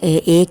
1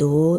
2